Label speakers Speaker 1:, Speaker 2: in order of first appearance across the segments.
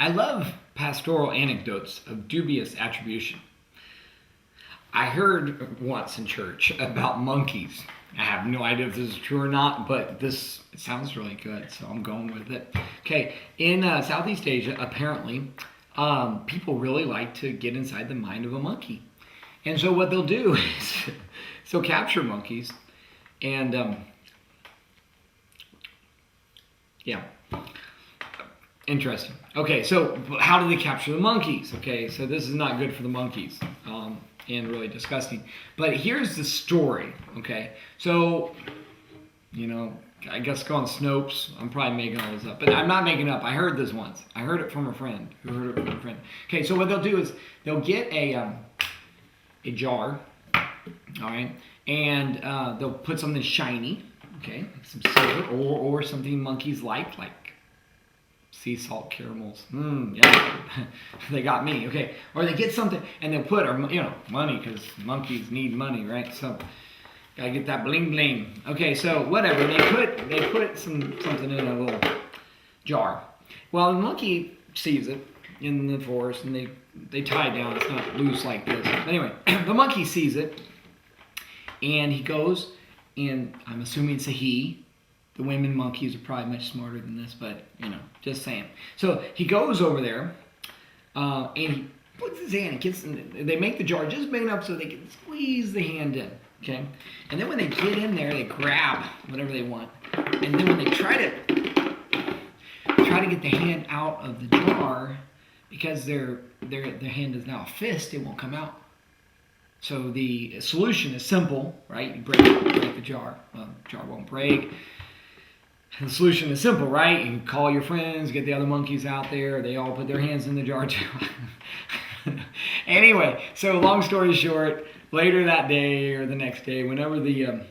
Speaker 1: I love pastoral anecdotes of dubious attribution. I heard once in church about monkeys. I have no idea if this is true or not, but it sounds really good, so I'm going with it. Okay, in Southeast Asia, apparently, people really like to get inside the mind of a monkey. And so what they'll do is they'll capture monkeys and, yeah, interesting. Okay, so how do they capture the monkeys? Okay, so this is not good for the monkeys. And really disgusting. But here's the story, okay? So, I guess go on Snopes. I'm probably making all this up. But I'm not making it up. I heard this once. I heard it from a friend who heard it from a friend. Okay, so what they'll do is they'll get a jar, all right? And they'll put something shiny, okay? Like some silver or something monkeys like sea salt caramels. Yeah, they got me. Okay, or they get something and they'll put, money, because monkeys need money, right? So gotta get that bling bling. Okay, so whatever they put something in a little jar. Well, the monkey sees it in the forest and they tie it down. It's not loose like this. Anyway, the monkey sees it and he goes, and I'm assuming it's a he. The women monkeys are probably much smarter than this, but, just saying. So he goes over there, and he puts his hand, they make the jar just big enough so they can squeeze the hand in, okay? And then when they get in there, they grab whatever they want. And then when they try to get the hand out of the jar, because their hand is now a fist, it won't come out. So the solution is simple, right? You break the jar. Well, the jar won't break. The solution is simple, right? You call your friends, get the other monkeys out there. They all put their hands in the jar too. Anyway, so long story short, later that day or the next day, whenever the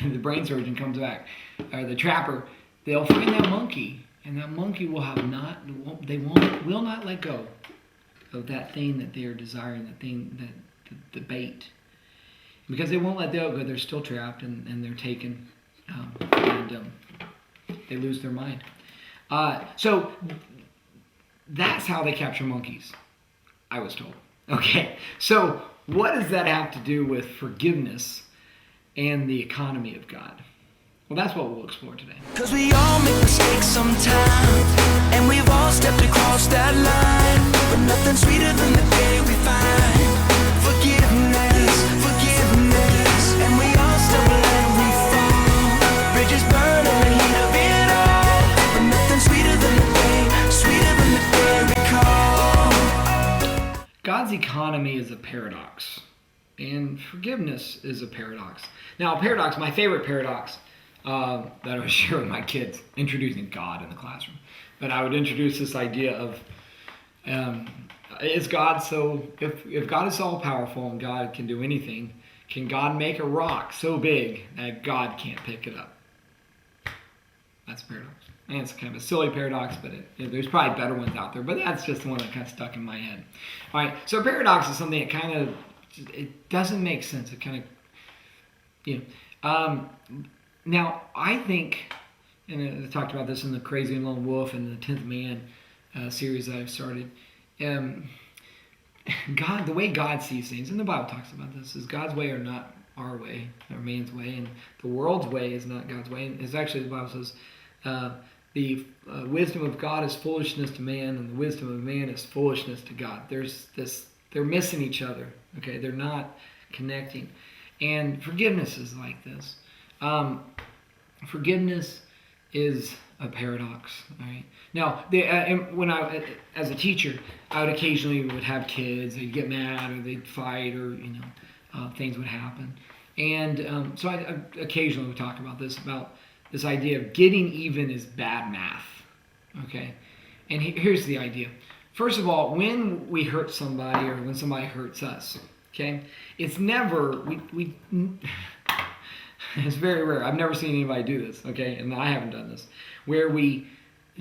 Speaker 1: brain surgeon comes back, or the trapper, they'll find that monkey, and that monkey will will not let go of that thing that they are desiring, the bait, because they won't let go. They're still trapped and they're taken. They lose their mind. So that's how they capture monkeys, I was told. Okay, so what does that have to do with forgiveness and the economy of God? Well, that's what we'll explore today.
Speaker 2: Cause we all make mistakes sometimes, and we've all stepped across that line, but nothing sweeter than the day we find forgiveness, and we all stumble and we fall, bridges burn in the heat of it all, but nothing sweeter than the day we call.
Speaker 1: God's economy is a paradox, and forgiveness is a paradox. Now, a paradox, my favorite paradox, that I would share with my kids, introducing God in the classroom. But I would introduce this idea of, is God so, if God is all powerful and God can do anything, can God make a rock so big that God can't pick it up? That's a paradox. And it's kind of a silly paradox, but there's probably better ones out there. But that's just the one that kind of stuck in my head. All right, so a paradox is something that kind of, it doesn't make sense. It kind of, now, I think, and I talked about this in the Crazy and Lone Wolf and the 10th Man series that I've started, God, the way God sees things, and the Bible talks about this, is God's way are not our way, or man's way, and the world's way is not God's way. And it's actually, the Bible says, the wisdom of God is foolishness to man, and the wisdom of man is foolishness to God. They're missing each other, okay? They're not connecting. And forgiveness is like this. Forgiveness is a paradox. All right. Now, when as a teacher, I would occasionally have kids. They'd get mad, or they'd fight, or things would happen. And so I occasionally would talk about this idea of getting even is bad math. Okay. And here's the idea. First of all, when we hurt somebody or when somebody hurts us, okay, it's never we. It's very rare. I've never seen anybody do this, okay? And I haven't done this. Where we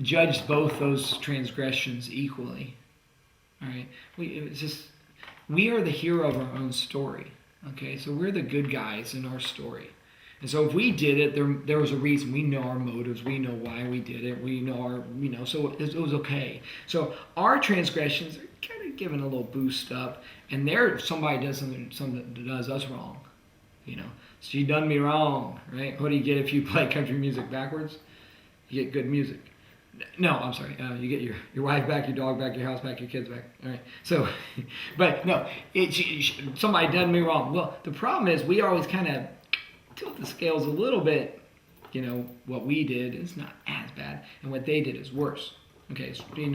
Speaker 1: judge both those transgressions equally. All right? We are the hero of our own story, okay? So we're the good guys in our story. And so if we did it, there was a reason. We know our motives. We know why we did it. We know so it was okay. So our transgressions are kind of given a little boost up, and there somebody does something that does us wrong. She done me wrong, right? What do you get if you play country music backwards? You get good music. No, I'm sorry. You get your wife back, your dog back, your house back, your kids back. All right. So, but no, somebody done me wrong. Well, the problem is we always kind of tilt the scales a little bit. What we did is not as bad, and what they did is worse. Okay.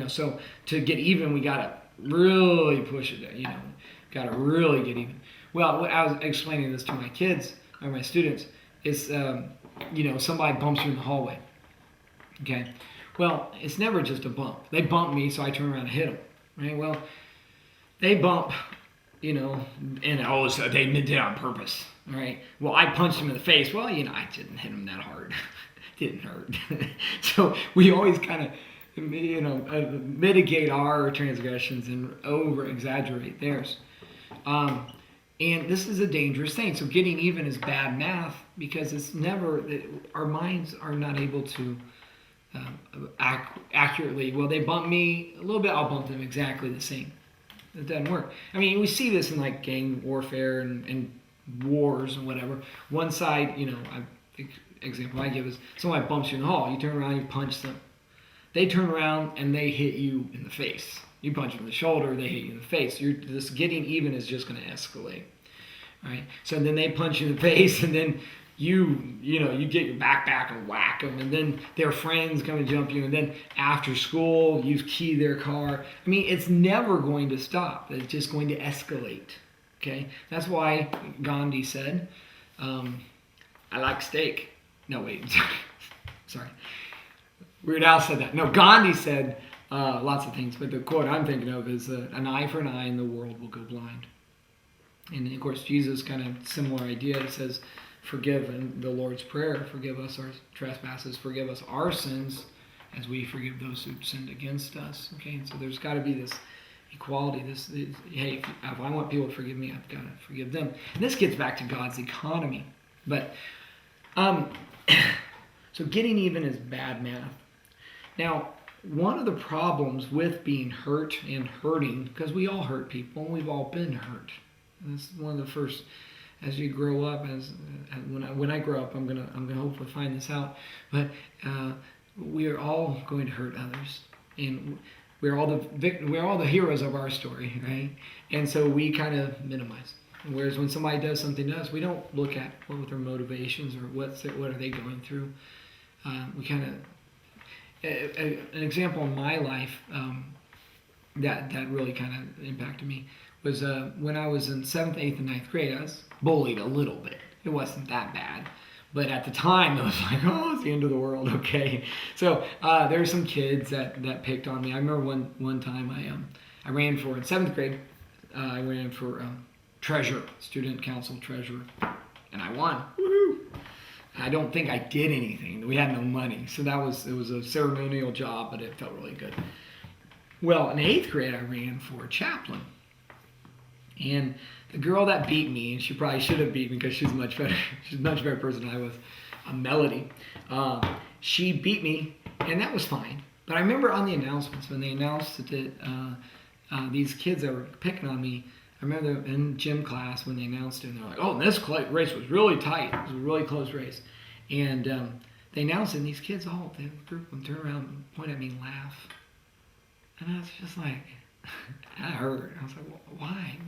Speaker 1: So to get even, we gotta really push it there. Gotta really get even. Well, I was explaining this to my kids or my students. Is somebody bumps you in the hallway. Okay. Well, it's never just a bump. They bump me, so I turn around and hit them. Right? Well, they bump, and so they did it on purpose. All right. Well, I punched them in the face. Well, I didn't hit them that hard. It didn't hurt. So we always kind of, mitigate our transgressions and over-exaggerate theirs. And this is a dangerous thing. So getting even is bad math because our minds are not able to accurately, well, they bump me a little bit, I'll bump them exactly the same. It doesn't work. I mean, we see this in like gang warfare and wars and whatever. One side, example I give is somebody bumps you in the hall. You turn around, you punch them. They turn around and they hit you in the face. You punch them in the shoulder, they hit you in the face. This getting even is just going to escalate. Right? So then they punch you in the face, and then you get your back and whack them, and then their friends come and jump you, and then after school you key their car. I mean, it's never going to stop. It's just going to escalate. Okay, that's why Gandhi said, "I like steak." No, wait, sorry. Weird Al said that. No, Gandhi said lots of things, but the quote I'm thinking of is, "An eye for an eye, and the world will go blind." And of course, Jesus kind of similar idea. It says, forgive in the Lord's Prayer, forgive us our trespasses, forgive us our sins as we forgive those who sinned against us. Okay, and so there's got to be this equality. Hey, if I want people to forgive me, I've got to forgive them. And this gets back to God's economy. But, so getting even is bad math. Now, one of the problems with being hurt and hurting, because we all hurt people, and we've all been hurt. And this is one of the first, as you grow up, when I grow up, I'm gonna hopefully find this out. But we are all going to hurt others, and we're all the heroes of our story, right? And so we kind of minimize. Whereas when somebody does something to us, we don't look at what their motivations or what are they going through. We kind of an example in my life that really kind of impacted me was when I was in 7th, 8th, and 9th grade. I was bullied a little bit. It wasn't that bad. But at the time, it was like, oh, it's the end of the world, okay. So there were some kids that picked on me. I remember one time I ran for, in 7th grade, I ran for treasurer, student council treasurer, and I won. Woohoo! I don't think I did anything. We had no money. So it was a ceremonial job, but it felt really good. Well, in 8th grade, I ran for chaplain. And the girl that beat me, and she probably should have beat me because she's a much better person than I was, Melody. She beat me, and that was fine. But I remember on the announcements, when they announced that these kids that were picking on me, I remember in gym class when they announced it, and they're like, oh, this race was really tight. It was a really close race. And they announced it, and these kids, the group of them, turn around and point at me and laugh. And I was just like, I hurt. I was like, why?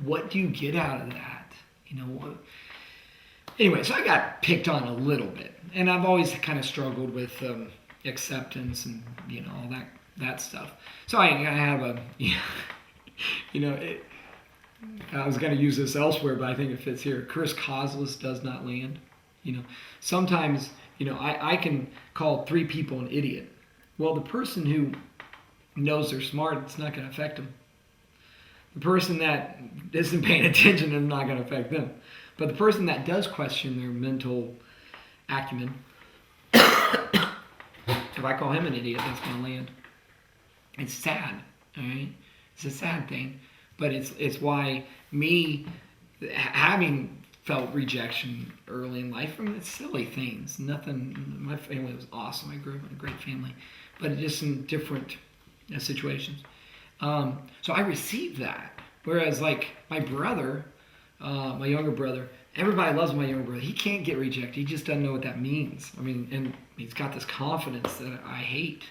Speaker 1: What do you get out of that? Anyway, so I got picked on a little bit, and I've always kind of struggled with acceptance and all that stuff. So I have I was going to use this elsewhere, but I think it fits here. Curse causeless does not land. Sometimes I can call 3 people an idiot. Well, the person who knows they're smart, it's not going to affect them. The person that isn't paying attention is not going to affect them. But the person that does question their mental acumen, if I call him an idiot, that's going to land. It's sad, all right? It's a sad thing, but it's why me having felt rejection early in life from silly things. Nothing. My family was awesome. I grew up in a great family, but just in different situations. So I received that. Whereas like my brother, my younger brother, everybody loves my younger brother. He can't get rejected. He just doesn't know what that means. I mean, and he's got this confidence that I hate.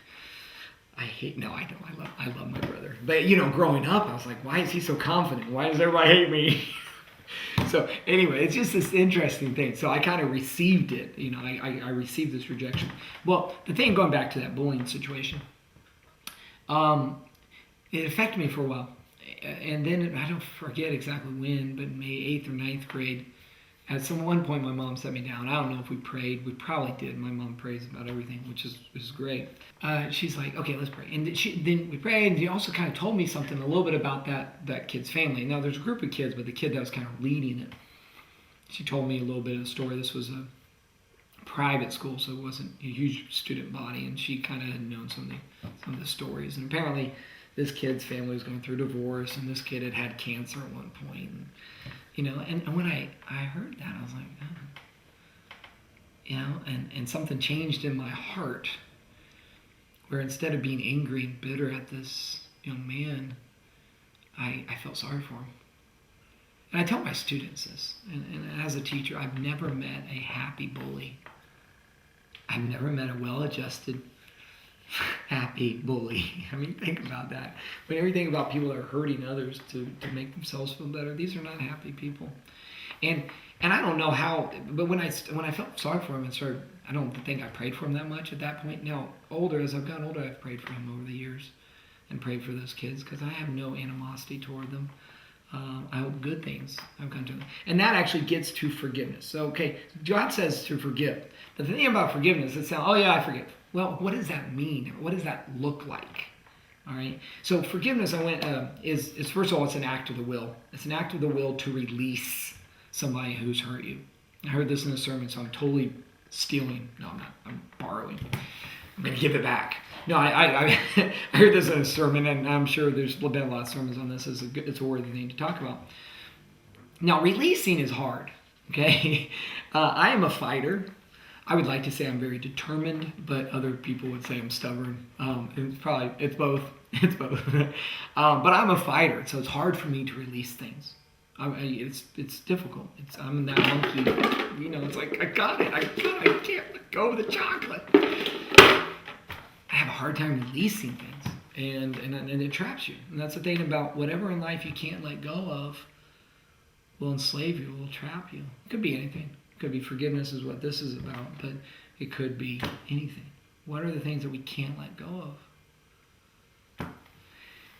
Speaker 1: No, I don't. I love my brother. But growing up, I was like, why is he so confident? Why does everybody hate me? So anyway, it's just this interesting thing. So I kind of received it. I received this rejection. Well, the thing, going back to that bullying situation, it affected me for a while. And then, I don't forget exactly when, but maybe 8th or 9th grade, at one point my mom set me down. I don't know if we prayed. We probably did. My mom prays about everything, which is great. She's like, okay, let's pray. And then we prayed, and she also kind of told me something a little bit about that kid's family. Now, there's a group of kids, but the kid that was kind of leading it, she told me a little bit of the story. This was a private school, so it wasn't a huge student body, and she kind of had known some of the stories. And apparently, this kid's family was going through divorce, and this kid had cancer at one point. And when I heard that, I was like, and something changed in my heart, where instead of being angry and bitter at this young man, I felt sorry for him. And I tell my students this, and as a teacher, I've never met a happy bully. I've never met a well-adjusted, happy bully. I mean, think about that. Whenever you think about people that are hurting others to make themselves feel better, these are not happy people. And I don't know how, but when I felt sorry for him and started, I don't think I prayed for him that much at that point. Now, as I've gotten older, I've prayed for him over the years and prayed for those kids because I have no animosity toward them. I hope good things have come to them. And that actually gets to forgiveness. So, okay, God says to forgive. The thing about forgiveness is, oh yeah, I forgive. Well, what does that mean? What does that look like? All right. So forgiveness, is first of all, it's an act of the will. It's an act of the will to release somebody who's hurt you. I heard this in a sermon, so I'm totally stealing. No, I'm not. I'm borrowing. I'm going to give it back. No, I heard this in a sermon, and I'm sure there's been a lot of sermons on this. It's a worthy thing to talk about. Now, releasing is hard. Okay, I am a fighter. I would like to say I'm very determined, but other people would say I'm stubborn. It's both. It's both. But I'm a fighter, so it's hard for me to release things. It's difficult. I'm that monkey. It's like I got it. I can't let go of the chocolate. I have a hard time releasing things, and it traps you. And that's the thing about whatever in life you can't let go of will enslave you, will trap you. It could be anything. It could be forgiveness is what this is about, but it could be anything. What are the things that we can't let go of?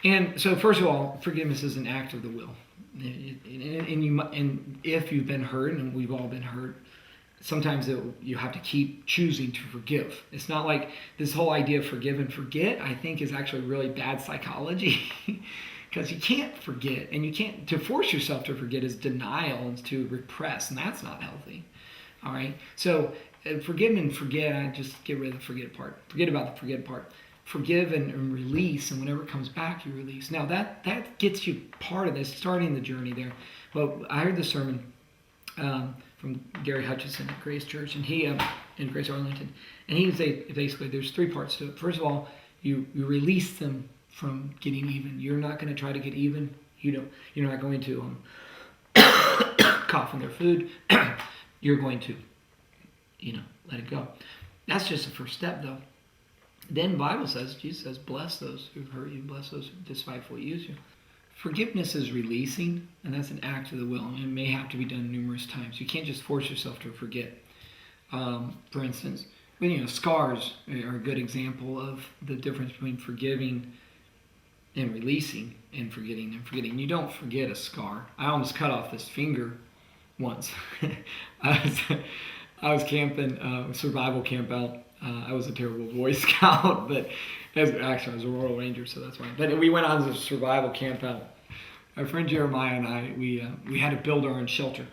Speaker 1: And so, first of all, forgiveness is an act of the will. And if you've been hurt, and we've all been hurt, sometimes you have to keep choosing to forgive. It's not like this whole idea of forgive and forget, I think, is actually really bad psychology. Because you can't forget, and to force yourself to forget is denial and to repress, and that's not healthy. All right? So forgive and forget, I just get rid of the forget part. Forget about the forget part. Forgive and release, and whenever it comes back, you release. Now, that gets you part of this, starting the journey there. Well, I heard the sermon from Gary Hutchison at Grace Church, and he in Grace Arlington, and he would say basically there's three parts to it. First of all, you release them from getting even. You're not going to try to get even. You're not going to cough on their food. You're going to, let it go. That's just the first step, though. Then the Bible says, Jesus says, bless those who hurt you, bless those who despitefully use you. Forgiveness is releasing, and that's an act of the will. And it may have to be done numerous times. You can't just force yourself to forget. For instance, scars are a good example of the difference between forgiving and releasing and forgetting and forgetting. You don't forget a scar. I almost cut off this finger once. I was camping, survival camp out. I was a terrible Boy Scout, but actually I was a Royal Ranger, so that's why. But we went on this survival camp out. My friend Jeremiah and I, we had to build our own shelter.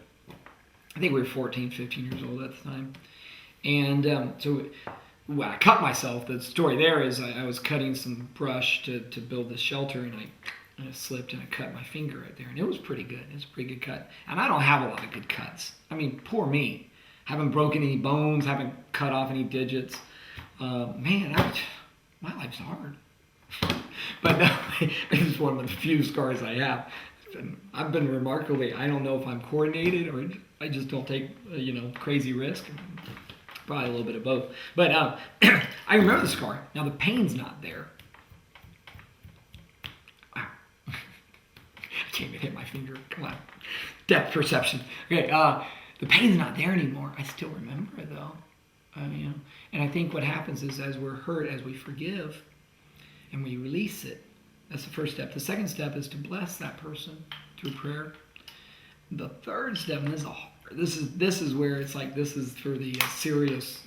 Speaker 1: I think we were 14, 15 years old at the time. And so when I cut myself, the story there is I was cutting some brush to build this shelter, and I and it slipped and I cut my finger right there, and it was pretty good. It was a pretty good cut, and I don't have a lot of good cuts. I mean, poor me. Haven't broken any bones, haven't cut off any digits. My life's hard. But it's one of the few scars I have. I've been remarkably, I don't know if I'm coordinated or I just don't take, crazy risk. Probably a little bit of both. But I remember the scar. Now the pain's not there. Wow. I can't even hit my finger. Come on. Depth perception. Okay, the pain's not there anymore. I still remember it though. And I think what happens is as we're hurt, as we forgive, and we release it, that's the first step. The second step is to bless that person through prayer. The third step, and this is where it's like this is for the serious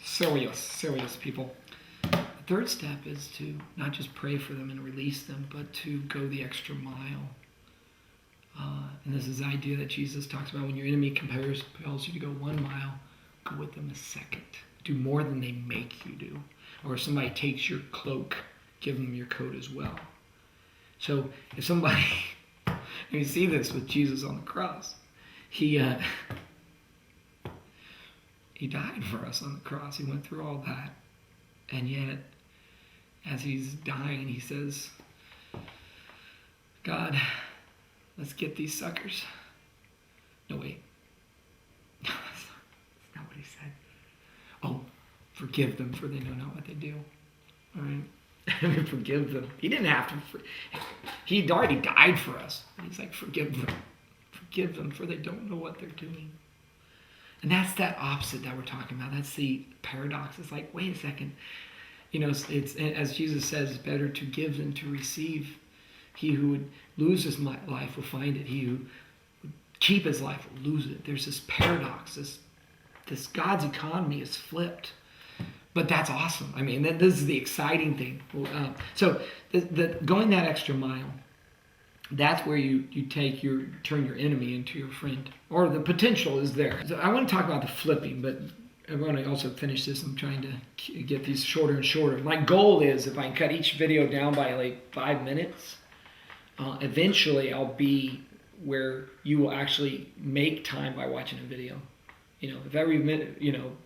Speaker 1: people. The third step is to not just pray for them and release them, but to go the extra mile. And this is the idea that Jesus talks about when your enemy compels you to go 1 mile, go with them a second. Do more than they make you do. Or if somebody takes your cloak, give them your coat as well. So if somebody, and you see this with Jesus on the cross, he died for us on the cross. He went through all that. And yet, as he's dying, he says, God, let's get these suckers. No, wait. That's not what he said. Oh, forgive them for they know not what they do. All right? Forgive them. He didn't have to. He'd already died for us. He's like, forgive them. Forgive them for they don't know what they're doing. And that's that opposite that we're talking about. That's the paradox. It's like, wait a second. It's as Jesus says, it's better to give than to receive. He who would lose his life will find it. He who would keep his life will lose it. There's this paradox. This God's economy is flipped. But that's awesome. I mean, this is the exciting thing. So going that extra mile, that's where you turn your enemy into your friend. Or the potential is there. So I want to talk about the flipping, but I want to also finish this. I'm trying to get these shorter and shorter. My goal is if I can cut each video down by like 5 minutes, eventually I'll be where you will actually make time by watching a video. If every minute,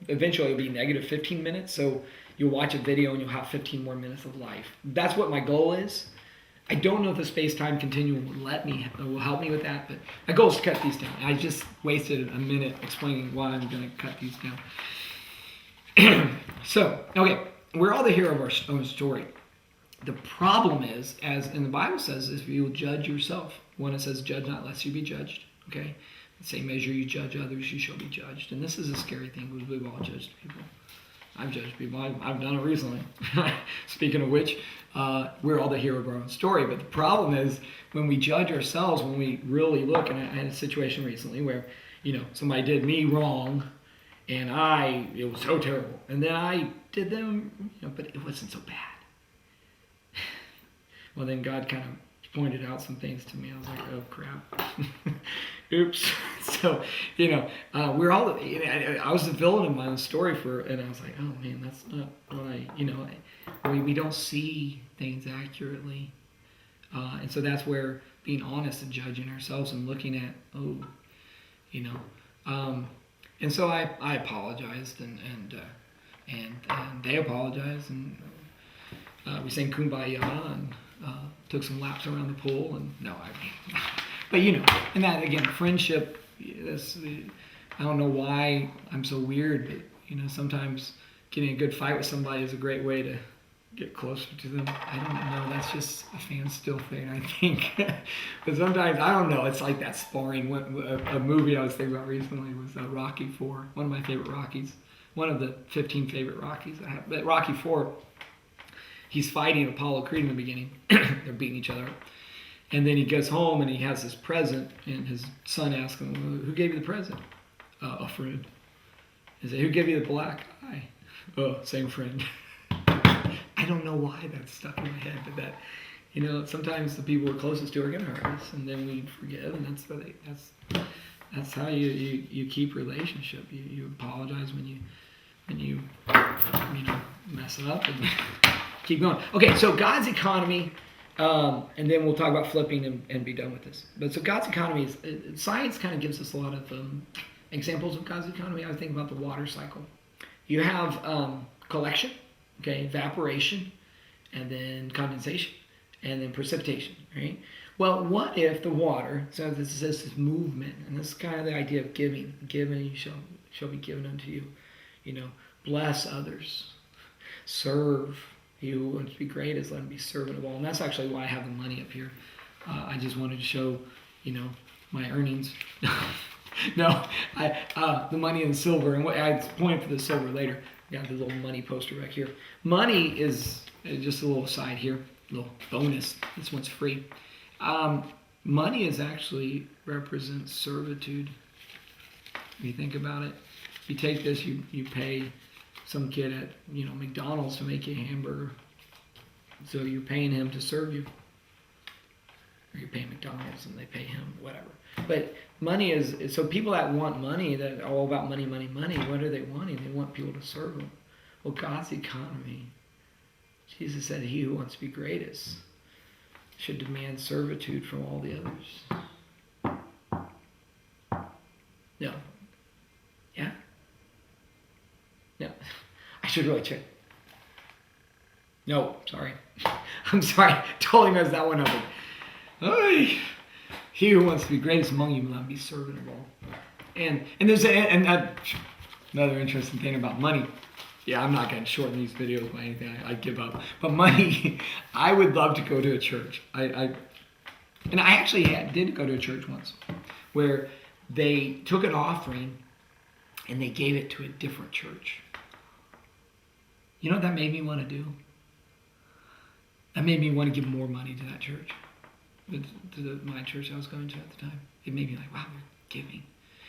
Speaker 1: eventually it'll be negative 15 minutes. So you'll watch a video and you'll have 15 more minutes of life. That's what my goal is. I don't know if the space-time continuum will help me with that, but my goal is to cut these down. I just wasted a minute explaining why I'm going to cut these down. So, okay, we're all the hero of our own story. The problem is, as in the Bible says, if you will judge yourself. One, it says, judge not lest you be judged. Okay? The same measure you judge others, you shall be judged. And this is a scary thing because we've all judged people. I've judged people. I've done it recently. Speaking of which, we're all the hero of our own story. But the problem is when we judge ourselves, when we really look, and I had a situation recently where, somebody did me wrong, and it was so terrible. And then I did them, but it wasn't so bad. Well, then God kind of pointed out some things to me. I was like, oh, crap. Oops. So, we're all, I was the villain of my own story and I was like, oh man, that's not what we don't see things accurately. And so that's where being honest and judging ourselves and looking at, and so I apologized and they apologized and we sang Kumbaya and took some laps around the pool but and that again, friendship, I don't know why I'm so weird, but sometimes getting a good fight with somebody is a great way to get closer to them. I don't know, that's just a fan-still thing, I think. But sometimes, I don't know, it's like that sparring. A movie I was thinking about recently was Rocky IV, one of my favorite Rockies. One of the 15 favorite Rockies I have. But Rocky IV, he's fighting Apollo Creed in the beginning. They're beating each other up. And then he goes home and he has this present, and his son asks him, who gave you the present? A friend. He said, who gave you the black eye? Oh, same friend. I don't know why that's stuck in my head, but that, sometimes the people we're closest to are going to hurt us, and then we forgive, and that's how you keep relationship. You apologize when you mess up and keep going. Okay, so God's economy And then we'll talk about flipping and be done with this. But so God's economy science kind of gives us a lot of examples of God's economy. I think about the water cycle. You have collection, okay, evaporation, and then condensation, and then precipitation, right? Well, what if the water, so this is this movement, and this is kind of the idea of giving. Giving shall be given unto you. You know, bless others. Serve. He who wants to be great is let him be servant of all. And that's actually why I have the money up here. I just wanted to show, my earnings. No, the money and silver. And I point for the silver later. Got the little money poster back here. Money is just a little aside here, a little bonus. This one's free. Money is actually represents servitude. If you think about it, you take this, you pay some kid at McDonald's to make you a hamburger. So you're paying him to serve you. Or you're paying McDonald's and they pay him, whatever. But money is so people that want money, that are all about money, money, money, what are they wanting? They want people to serve them. Well, God's economy, Jesus said, he who wants to be greatest should demand servitude from all the others. No. Yeah? No. I should really check. No, sorry. I'm sorry. Totally messed that one up. Oy. He who wants to be greatest among you will not be servant of all. And there's another interesting thing about money. Yeah, I'm not going to shorten these videos by anything. I give up. But money, I would love to go to a church. I actually did go to a church once where they took an offering and they gave it to a different church. You know what that made me want to do? That made me want to give more money to that church. To my church I was going to at the time. It made me like, wow, we're giving.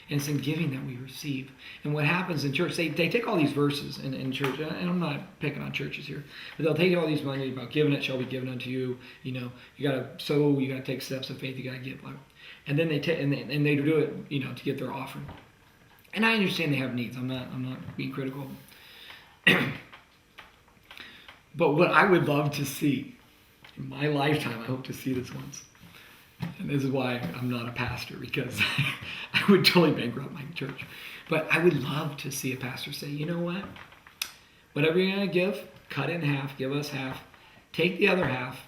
Speaker 1: And it's in giving that we receive. And what happens in church, they take all these verses in church, and I'm not picking on churches here, but they'll take all these money about giving it shall be given unto you. You got to sow, you got to take steps of faith, you got to give. And then they do it, to get their offering. And I understand they have needs. I'm not being critical. But what I would love to see in my lifetime, I hope to see this once. And this is why I'm not a pastor, because I would totally bankrupt my church. But I would love to see a pastor say, you know what? Whatever you're going to give, cut it in half, give us half. Take the other half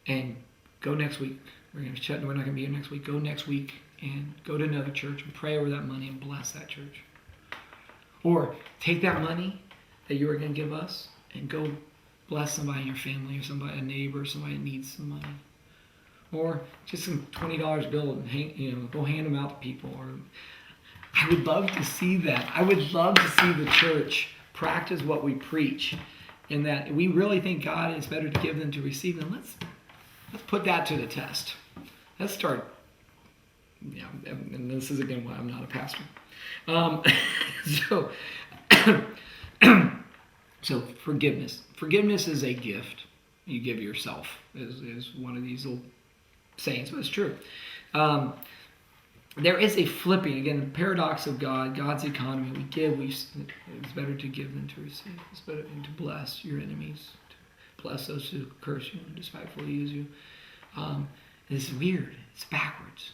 Speaker 1: and go next week. We're not going to be here next week. Go next week and go to another church and pray over that money and bless that church. Or take that money that you were going to give us and go bless somebody in your family or somebody, a neighbor, somebody that needs some money. Or just some $20 bill and go hand them out to people. Or I would love to see that. I would love to see the church practice what we preach, in that we really think God is better to give than to receive. And let's put that to the test. Let's start. And this is again why I'm not a pastor. So forgiveness. Forgiveness is a gift you give yourself. Is one of these little sayings, but it's true. There is a flipping, again, the paradox of God's economy. We give, it's better to give than to receive. It's better to bless your enemies, to bless those who curse you and despitefully use you. It's weird. It's backwards.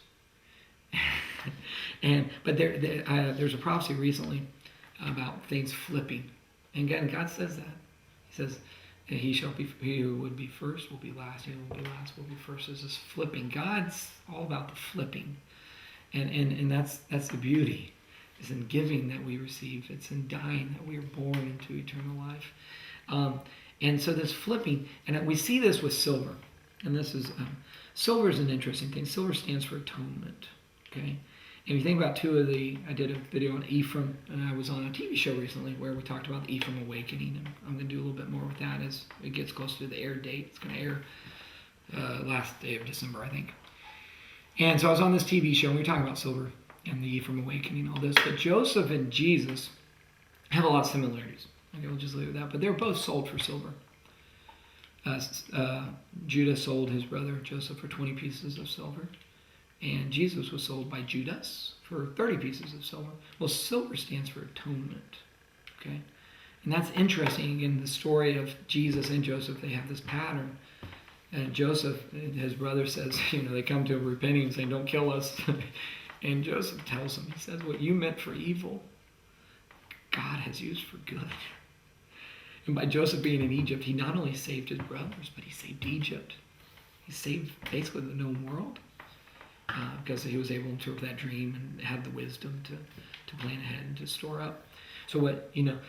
Speaker 1: But there's a prophecy recently about things flipping. And again, God says that. He says, he who would be first will be last. He who will be last will be first. There's this flipping. God's all about the flipping. And that's the beauty. It's in giving that we receive. It's in dying that we are born into eternal life. And so this flipping, and we see this with silver. And this is, silver is an interesting thing. Silver stands for atonement. Okay? And if you think about I did a video on Ephraim, and I was on a TV show recently where we talked about the Ephraim awakening, and I'm going to do a little bit more with that as it gets closer to the air date. It's going to air last day of December, I think. And so I was on this TV show, and we were talking about silver and the Ephraim awakening and all this. But Joseph and Jesus have a lot of similarities. Okay, we'll just leave it at that. But they were both sold for silver. Judah sold his brother Joseph for 20 pieces of silver. And Jesus was sold by Judas for 30 pieces of silver. Well, silver stands for atonement. Okay? And that's interesting. In the story of Jesus and Joseph, they have this pattern And Joseph, his brother says, they come to him repenting and saying, don't kill us. And Joseph tells him, he says, what you meant for evil, God has used for good. And by Joseph being in Egypt, he not only saved his brothers, but he saved Egypt. He saved basically the known world because he was able to interpret that dream and had the wisdom to plan ahead and to store up. So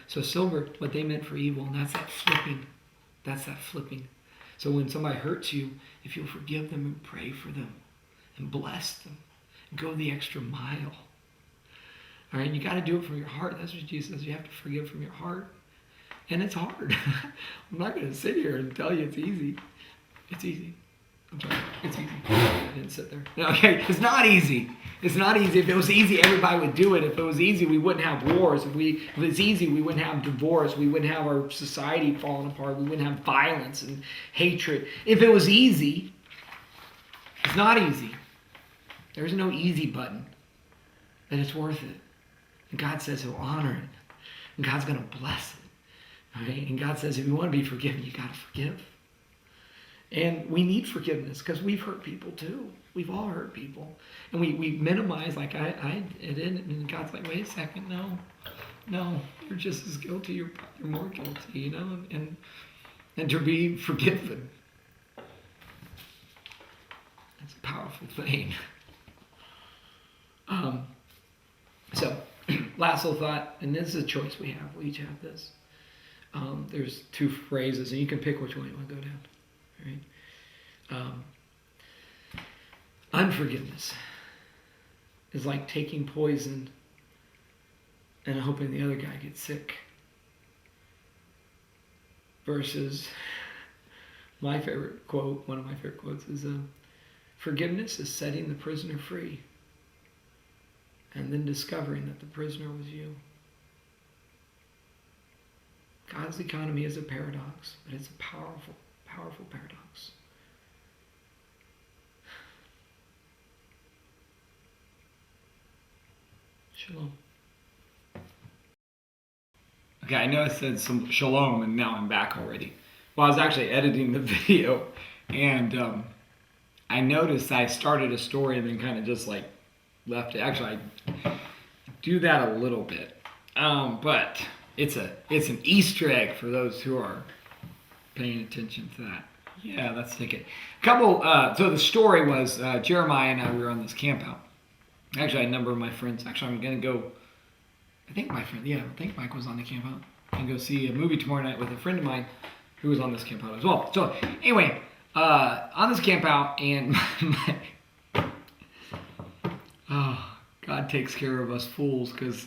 Speaker 1: so silver, what they meant for evil, and that's that flipping. That's that flipping. So when somebody hurts you, if you'll forgive them and pray for them and bless them and go the extra mile. All right, you got to do it from your heart. That's what Jesus says. You have to forgive from your heart. And it's hard. I'm not going to sit here and tell you it's easy. It's easy. I'm sorry. It's easy. I didn't sit there. No, okay, it's not easy. It's not easy. If it was easy, everybody would do it. If it was easy, we wouldn't have wars. If it's easy, we wouldn't have divorce. We wouldn't have our society falling apart. We wouldn't have violence and hatred. If it was easy, it's not easy. There's no easy button. And it's worth it. And God says he'll honor it. And God's going to bless it. All right? And God says if you want to be forgiven, you got to forgive. And we need forgiveness because we've hurt people too. We've all hurt people. And we minimize, like I did, and God's like, wait a second, no, you're just as guilty, you're more guilty, and to be forgiven. That's a powerful thing. So, last little thought, and this is a choice we have. We each have this. There's two phrases, and you can pick which one you want to go down. Right? Unforgiveness is like taking poison and hoping the other guy gets sick. Versus my favorite quote, one of my favorite quotes is, forgiveness is setting the prisoner free and then discovering that the prisoner was you. God's economy is a paradox, but it's a powerful, powerful paradox. Shalom. Okay, I know I said some shalom and now I'm back already. Well, I was actually editing the video and I noticed I started a story and then kind of just like left it. Actually, I do that a little bit. But it's an Easter egg for those who are paying attention to that. Yeah, let's take it. So the story was Jeremiah and I, we were on this camp out. Actually, I had a number of my friends. Actually, I'm going to go, I think Mike was on the camp out. I'm going to go see a movie tomorrow night with a friend of mine who was on this camp out as well. So anyway, on this camp out, and God takes care of us fools because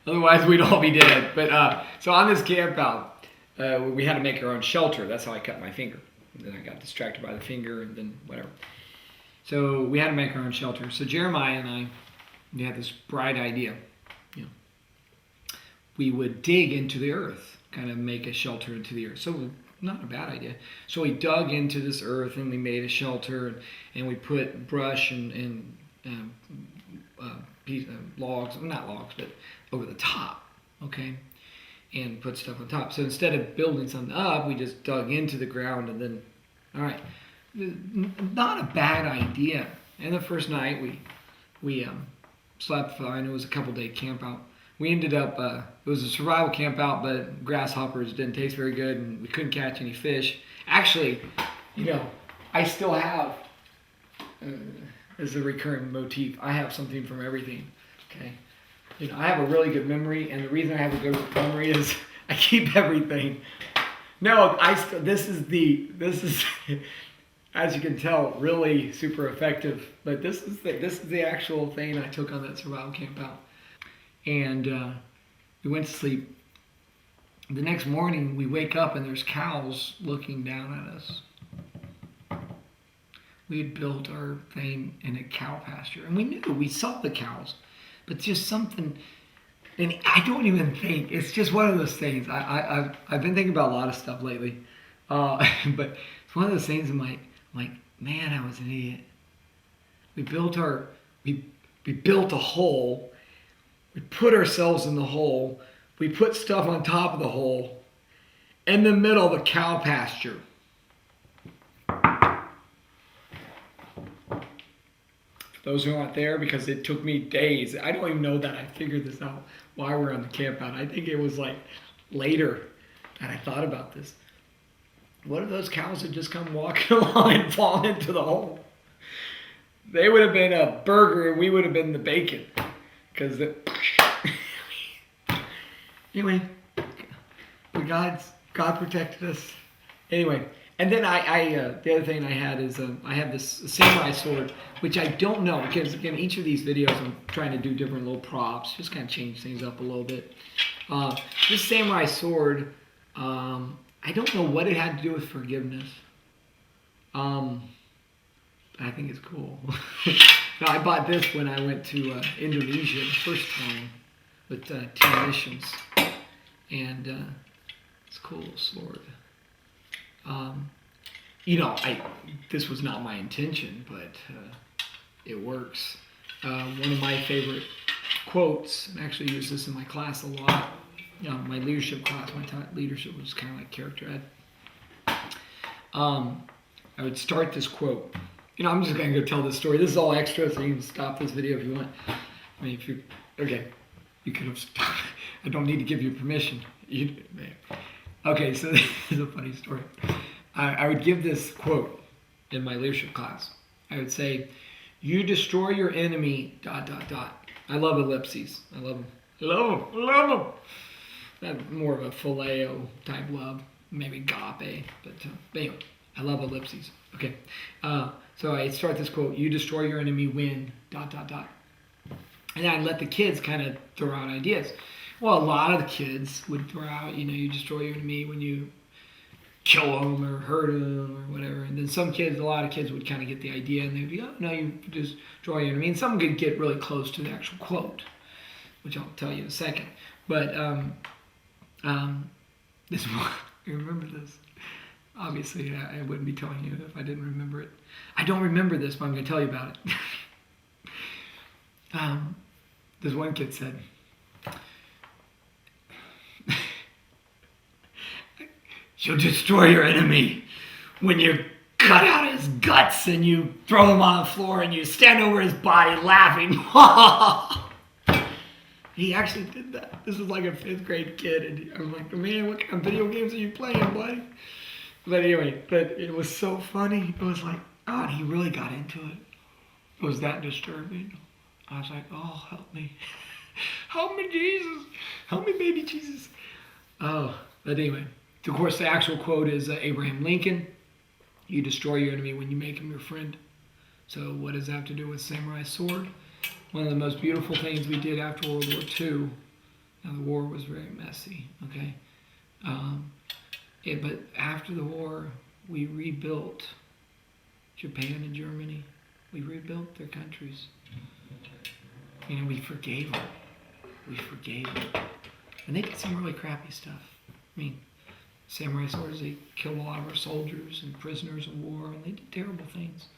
Speaker 1: otherwise we'd all be dead. But so on this camp out, we had to make our own shelter. That's how I cut my finger. And then I got distracted by the finger and then whatever. So we had to make our own shelter. So Jeremiah and I, we had this bright idea. We would dig into the earth, kind of make a shelter into the earth. So not a bad idea. So we dug into this earth and we made a shelter and we put brush and logs, not logs, but over the top, okay? And put stuff on top. So instead of building something up, we just dug into the ground and then, all right. Not a bad idea. And the first night we slept fine. It was a couple-day camp out. We ended up, it was a survival camp out, but grasshoppers didn't taste very good and we couldn't catch any fish. Actually, I still have, as a recurring motif, I have something from everything, okay? I have a really good memory, and the reason I have a good memory is I keep everything. No, this is as you can tell, really super effective. But this is the actual thing I took on that survival camp out. And we went to sleep. The next morning, we wake up and there's cows looking down at us. We had built our thing in a cow pasture. And we saw the cows. But just something, and I don't even think, it's just one of those things. I've been thinking about a lot of stuff lately. But it's one of those things I'm like, man, I was an idiot. We built a hole. We put ourselves in the hole. We put stuff on top of the hole in the middle of a cow pasture. those who aren't there, because it took me days. I don't even know that I figured this out while we were on the camp out. I think it was like later that I thought about this. What if those cows had just come walking along and fallen into the hole? They would have been a burger and we would have been the bacon. Because anyway, God protected us. Anyway, and then the other thing I had is I have this samurai sword, which I don't know, because again, each of these videos I'm trying to do different little props, just kind of change things up a little bit. This samurai sword, I don't know what it had to do with forgiveness. I think it's cool. No, I bought this when I went to Indonesia the first time with Team Missions, and it's a cool little sword. This was not my intention, but it works. One of my favorite quotes, I actually use this in my class a lot. My leadership class, my leadership was kind of like character ed. I would start this quote. I'm just going to go tell this story. This is all extra, so you can stop this video if you want. I mean, you could have stopped. I don't need to give you permission. Okay, so this is a funny story. I would give this quote in my leadership class. I would say, "You destroy your enemy, ... I love ellipses. I love them. I love them. That's more of a phileo type love, maybe agape, but anyway, I love ellipses. Okay, so I start this quote: "You destroy your enemy when ... And I let the kids kind of throw out ideas. Well, a lot of the kids would throw out, you destroy your enemy when you kill them or hurt them or whatever. And then a lot of kids would kind of get the idea, and they'd be, oh, no, you destroy your enemy. And some could get really close to the actual quote, which I'll tell you in a second. But this one, you remember this? Obviously, I wouldn't be telling you if I didn't remember it. I don't remember this, but I'm going to tell you about it. This one kid said, "You'll destroy your enemy when you cut out his guts and you throw him on the floor and you stand over his body laughing." He actually did that. This was like a 5th grade kid, and I'm like, man, what kind of video games are you playing, buddy? But anyway, it was so funny. It was like, God, he really got into it. It was that disturbing. I was like, oh, help me. Help me, Jesus. Help me, baby Jesus. Oh, but anyway. Of course, the actual quote is Abraham Lincoln: "You destroy your enemy when you make him your friend." So what does that have to do with samurai sword? One of the most beautiful things we did after World War II. Now, the war was very messy, okay? But after the war, we rebuilt Japan and Germany. We rebuilt their countries. We forgave them. We forgave them. And they did some really crappy stuff. I mean, samurai swords, they killed a lot of our soldiers and prisoners of war, and they did terrible things.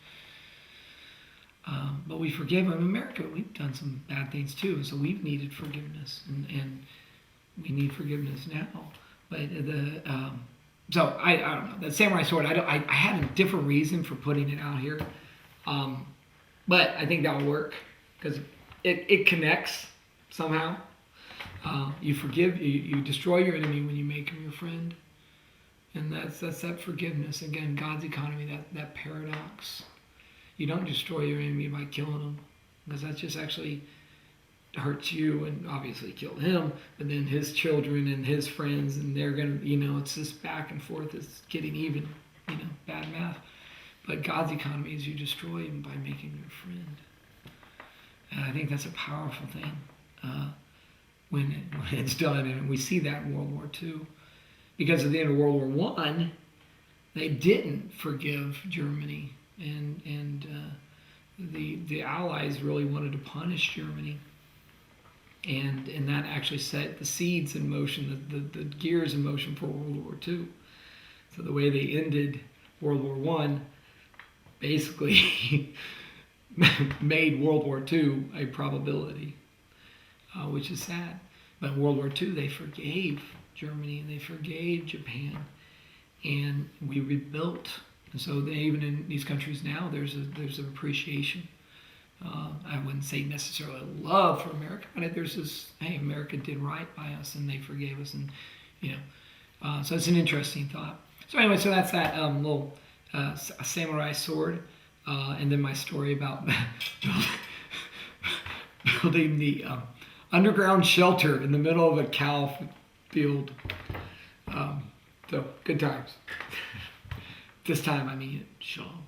Speaker 1: But we forgave them. In America, we've done some bad things too, so we've needed forgiveness, and we need forgiveness now. But so I don't know, that samurai sword, I had a different reason for putting it out here, but I think that'll work because it connects somehow. You forgive, you destroy your enemy when you make him your friend. And that's that forgiveness. Again, God's economy, that paradox. You don't destroy your enemy by killing him, because that just actually hurts you and obviously killed him, but then his children and his friends, and they're going to, it's this back and forth. It's getting even, bad math. But God's economy is you destroy him by making him your friend. And I think that's a powerful thing when it's done. And we see that in World War II. Because at the end of World War I, they didn't forgive Germany, and the Allies really wanted to punish Germany, and that actually set the seeds in motion, the gears in motion for World War II. So the way they ended World War I basically made World War II a probability, which is sad. But in World War II, they forgave Germany and they forgave Japan, and we rebuilt. And so even in these countries now, there's an appreciation I wouldn't say necessarily love for America, but there's this, hey, America did right by us and they forgave us, and so it's an interesting thought. So anyway, so that's that little samurai sword, and then my story about building the underground shelter in the middle of a cow field. So good times. This time I mean it. Shalom.